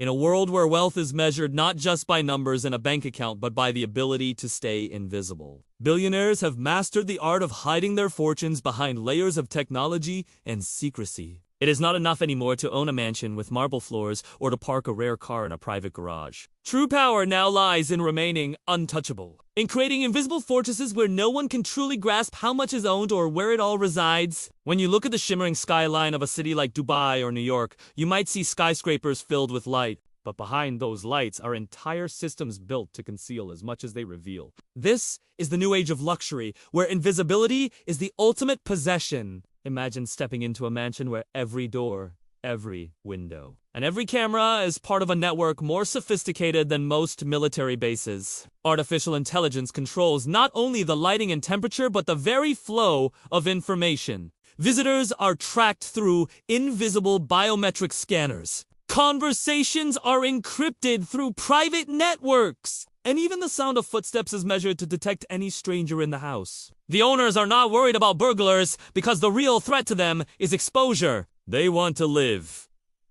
In a world where wealth is measured not just by numbers in a bank account but by the ability to stay invisible, billionaires have mastered the art of hiding their fortunes behind layers of technology and secrecy. It is not enough anymore to own a mansion with marble floors or to park a rare car in a private garage. True power now lies in remaining untouchable, in creating invisible fortresses where no one can truly grasp how much is owned or where it all resides. When you look at the shimmering skyline of a city like Dubai or New York, you might see skyscrapers filled with light. But behind those lights are entire systems built to conceal as much as they reveal. This is the new age of luxury, where invisibility is the ultimate possession. Imagine stepping into a mansion where every door, every window, and every camera is part of a network more sophisticated than most military bases. Artificial intelligence controls not only the lighting and temperature, but the very flow of information. Visitors are tracked through invisible biometric scanners. Conversations are encrypted through private networks. And even the sound of footsteps is measured to detect any stranger in the house. The owners are not worried about burglars because the real threat to them is exposure. They want to live,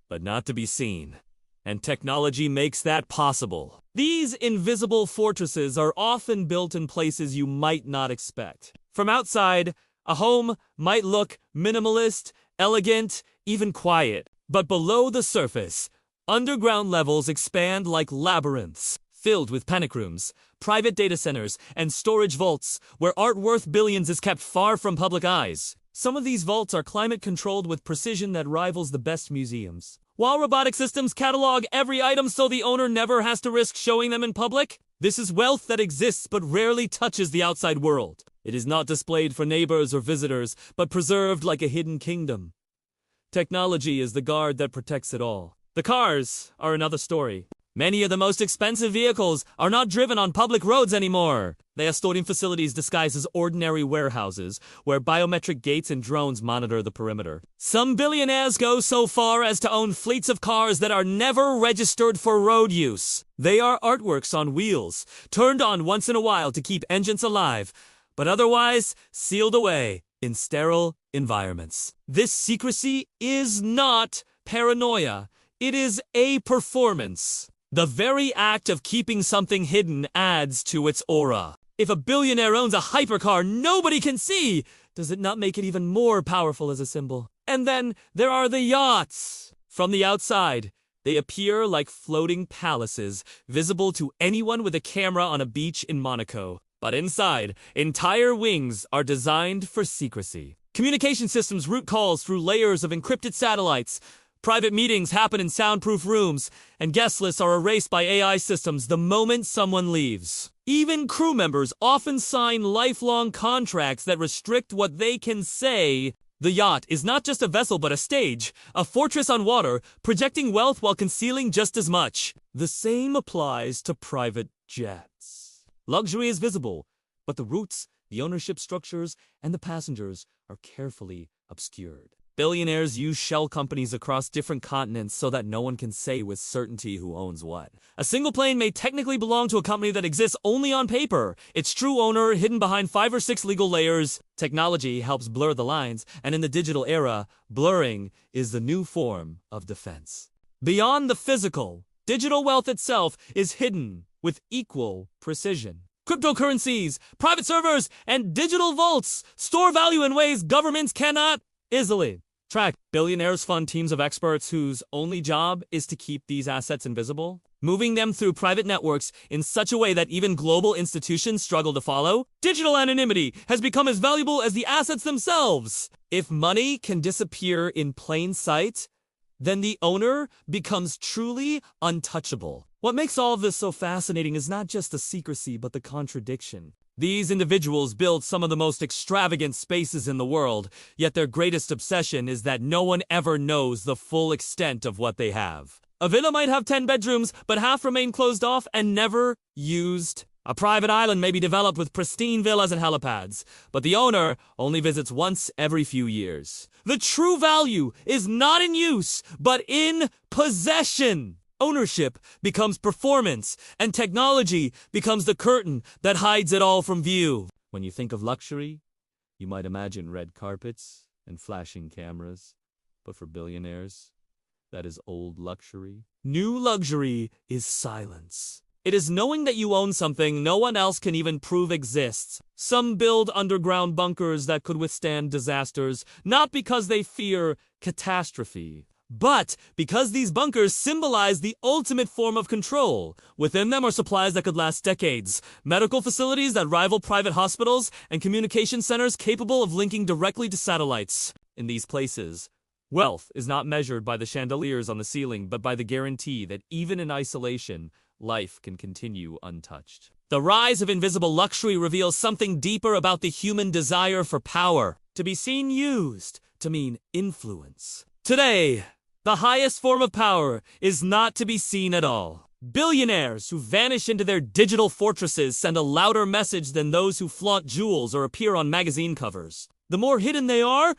but not to be seen. And technology makes that possible. These invisible fortresses are often built in places you might not expect. From outside, a home might look minimalist, elegant, even quiet. But below the surface, underground levels expand like labyrinths, filled with panic rooms, private data centers, and storage vaults where art worth billions is kept far from public eyes. Some of these vaults are climate-controlled with precision that rivals the best museums. While robotic systems catalog every item so the owner never has to risk showing them in public, this is wealth that exists but rarely touches the outside world. It is not displayed for neighbors or visitors, but preserved like a hidden kingdom. Technology is the guard that protects it all. The cars are another story. Many of the most expensive vehicles are not driven on public roads anymore. They are stored in facilities disguised as ordinary warehouses, where biometric gates and drones monitor the perimeter. Some billionaires go so far as to own fleets of cars that are never registered for road use. They are artworks on wheels, turned on once in a while to keep engines alive, but otherwise sealed away in sterile environments. This secrecy is not paranoia. It is a performance. The very act of keeping something hidden adds to its aura. If a billionaire owns a hypercar nobody can see, does it not make it even more powerful as a symbol? And then there are the yachts. From the outside, they appear like floating palaces, visible to anyone with a camera on a beach in Monaco. But inside, entire wings are designed for secrecy. Communication systems route calls through layers of encrypted satellites. Private meetings happen in soundproof rooms, and guest lists are erased by AI systems the moment someone leaves. Even crew members often sign lifelong contracts that restrict what they can say. The yacht is not just a vessel but a stage, a fortress on water, projecting wealth while concealing just as much. The same applies to private jets. Luxury is visible, but the routes, the ownership structures, and the passengers are carefully obscured. Billionaires use shell companies across different continents so that no one can say with certainty who owns what. A single plane may technically belong to a company that exists only on paper, its true owner hidden behind 5 or 6 legal layers. Technology helps blur the lines, and in the digital era, blurring is the new form of defense. Beyond the physical, digital wealth itself is hidden with equal precision. Cryptocurrencies, private servers, and digital vaults store value in ways governments cannot easily track. Billionaires fund teams of experts whose only job is to keep these assets invisible, moving them through private networks in such a way that even global institutions struggle to follow. Digital anonymity has become as valuable as the assets themselves. If money can disappear in plain sight, then the owner becomes truly untouchable. What makes all of this so fascinating is not just the secrecy, but the contradiction. These individuals build some of the most extravagant spaces in the world, yet their greatest obsession is that no one ever knows the full extent of what they have. A villa might have 10 bedrooms, but half remain closed off and never used. A private island may be developed with pristine villas and helipads, but the owner only visits once every few years. The true value is not in use, but in possession. Ownership becomes performance, and technology becomes the curtain that hides it all from view. When you think of luxury, you might imagine red carpets and flashing cameras. But for billionaires, that is old luxury. New luxury is silence. It is knowing that you own something no one else can even prove exists. Some build underground bunkers that could withstand disasters, not because they fear catastrophe, but because these bunkers symbolize the ultimate form of control. Within them are supplies that could last decades, medical facilities that rival private hospitals, and communication centers capable of linking directly to satellites. In these places, wealth is not measured by the chandeliers on the ceiling, but by the guarantee that even in isolation, life can continue untouched. The rise of invisible luxury reveals something deeper about the human desire for power, to be seen used to mean influence. Today, the highest form of power is not to be seen at all. Billionaires who vanish into their digital fortresses send a louder message than those who flaunt jewels or appear on magazine covers. The more hidden they are,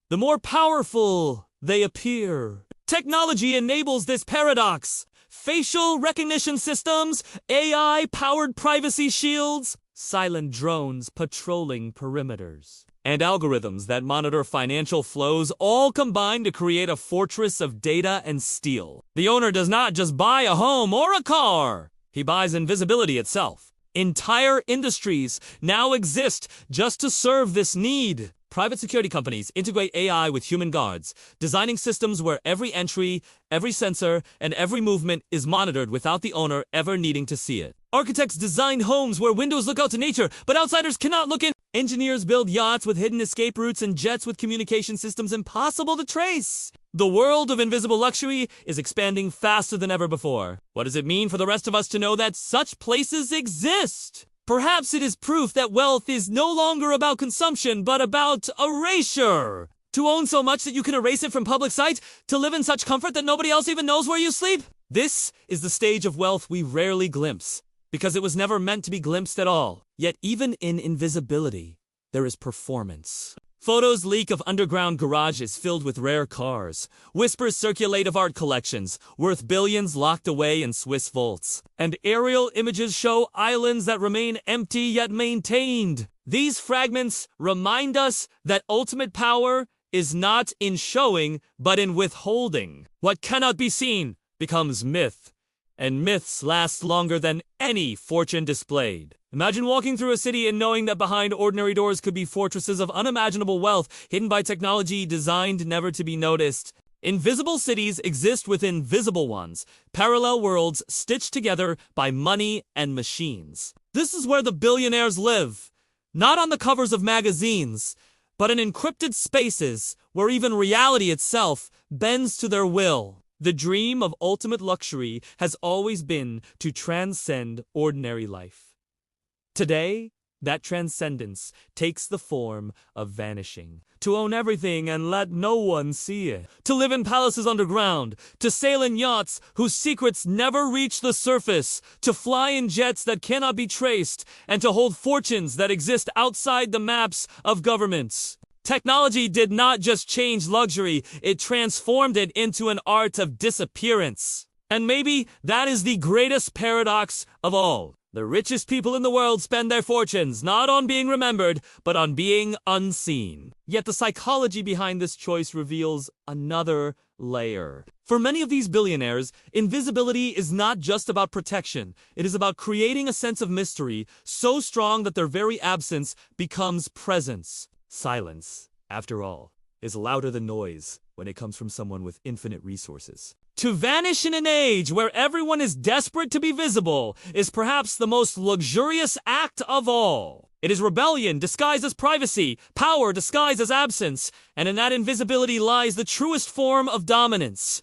the more powerful they appear. Technology enables this paradox. Facial recognition systems, AI-powered privacy shields, silent drones patrolling perimeters, and algorithms that monitor financial flows all combine to create a fortress of data and steel. The owner does not just buy a home or a car. He buys invisibility itself. Entire industries now exist just to serve this need. Private security companies integrate AI with human guards, designing systems where every entry, every sensor, and every movement is monitored without the owner ever needing to see it. Architects design homes where windows look out to nature, but outsiders cannot look in. Engineers build yachts with hidden escape routes and jets with communication systems impossible to trace. The world of invisible luxury is expanding faster than ever before. What does it mean for the rest of us to know that such places exist? Perhaps it is proof that wealth is no longer about consumption, but about erasure. To own so much that you can erase it from public sight, to live in such comfort that nobody else even knows where you sleep. This is the stage of wealth we rarely glimpse, because it was never meant to be glimpsed at all. Yet even in invisibility, there is performance. Photos leak of underground garages filled with rare cars. Whispers circulate of art collections, worth billions locked away in Swiss vaults. And aerial images show islands that remain empty yet maintained. These fragments remind us that ultimate power is not in showing, but in withholding. What cannot be seen becomes myth, and myths last longer than any fortune displayed. Imagine walking through a city and knowing that behind ordinary doors could be fortresses of unimaginable wealth, hidden by technology designed never to be noticed. Invisible cities exist within visible ones, parallel worlds stitched together by money and machines. This is where the billionaires live, not on the covers of magazines, but in encrypted spaces where even reality itself bends to their will. The dream of ultimate luxury has always been to transcend ordinary life. Today, that transcendence takes the form of vanishing. To own everything and let no one see it. To live in palaces underground. To sail in yachts whose secrets never reach the surface. To fly in jets that cannot be traced. And to hold fortunes that exist outside the maps of governments. Technology did not just change luxury, it transformed it into an art of disappearance. And maybe that is the greatest paradox of all. The richest people in the world spend their fortunes not on being remembered, but on being unseen. Yet the psychology behind this choice reveals another layer. For many of these billionaires, invisibility is not just about protection. It is about creating a sense of mystery so strong that their very absence becomes presence. Silence, after all, is louder than noise when it comes from someone with infinite resources. To vanish in an age where everyone is desperate to be visible is perhaps the most luxurious act of all. It is rebellion disguised as privacy, power disguised as absence, and in that invisibility lies the truest form of dominance.